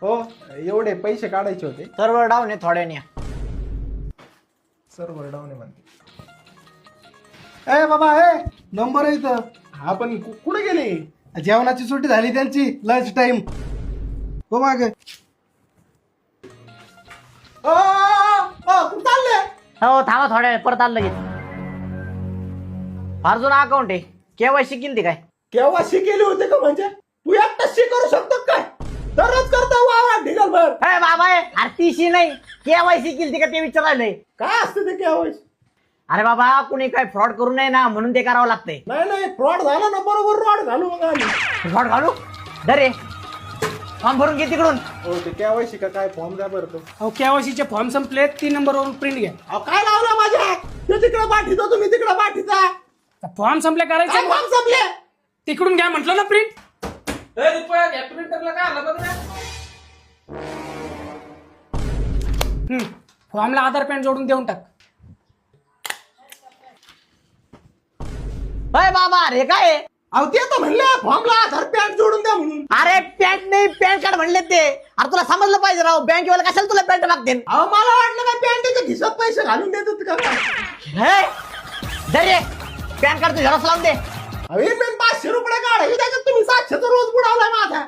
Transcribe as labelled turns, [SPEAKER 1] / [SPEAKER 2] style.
[SPEAKER 1] हो एवढे पैसे काढायचे होते.
[SPEAKER 2] सर्व्हर डाऊन आहे थोड्याने.
[SPEAKER 1] सर्व्हर डाऊन आहे म्हणते.
[SPEAKER 3] ए बाबा नंबर आहे इथं.
[SPEAKER 1] हा पण कुठे गेले?
[SPEAKER 3] जेवणाची सुट्टी झाली त्यांची, लंच टाइम. हो माग
[SPEAKER 1] कुठे चालले?
[SPEAKER 2] हो थांबा थोड्या वेळ, परत आलं लगेच. फार जुना अकाउंट आहे. केवायसी केली काय?
[SPEAKER 1] केव्हा शिकेली होते का? म्हणजे तू एकटाच करू शकतो काय? दररोज करता वावरात ढिगलभर.
[SPEAKER 2] अरे बाबा आरतीशी नाही, केवायसी केली का ते विचारायलंय.
[SPEAKER 1] काय असतं ते केव्हाच?
[SPEAKER 2] अरे बाबा कुणी काय फ्रॉड करू नये ना, म्हणून ते करावं लागतंय.
[SPEAKER 1] नाही फ्रॉड झाला ना, बरोबर रॉड घालू मग आम्ही.
[SPEAKER 2] फ्रॉड घालू दरे फॉर्म भरून घे तिकडून.
[SPEAKER 1] हो ते केव्हाशी का काय फॉर्म द्या बरं तो.
[SPEAKER 4] अहो केवायसीचे फॉर्म संपले, 3 नंबरवरून प्रिंट घ्या.
[SPEAKER 1] अहो काय लावलं माझ्या? तो तिकडे पाठीतो, तुम्ही तिकडे पाठीचा.
[SPEAKER 4] फॉर्म संपले
[SPEAKER 1] काय
[SPEAKER 4] करायचे,
[SPEAKER 1] फॉर्म संपले?
[SPEAKER 4] तिकडून घ्या म्हटलं ना प्रिंट. फॉर्मला आधार पॅन जोडून देऊन टाक.
[SPEAKER 2] अरे बाबा अरे काय आहे?
[SPEAKER 1] अहो ते तर म्हणले फॉर्मला आधार पॅन जोडून द्या म्हणून.
[SPEAKER 2] अरे पॅन्ट नाही पॅन कार्ड म्हणले ते. अरे तुला समजलं पाहिजे राव, बँकेवाला कशाला तुला पॅन्ट मागते.
[SPEAKER 1] अहो मला वाटलं काय पॅन्टच्या खिशात पैसे घालून देतात का काय?
[SPEAKER 2] दरे पॅन कार्ड झेरॉक्स लावून दे.
[SPEAKER 1] अहो 500 रुपये काढा, त्याच्यात तुम्ही 700 रोज बुडावला माझा.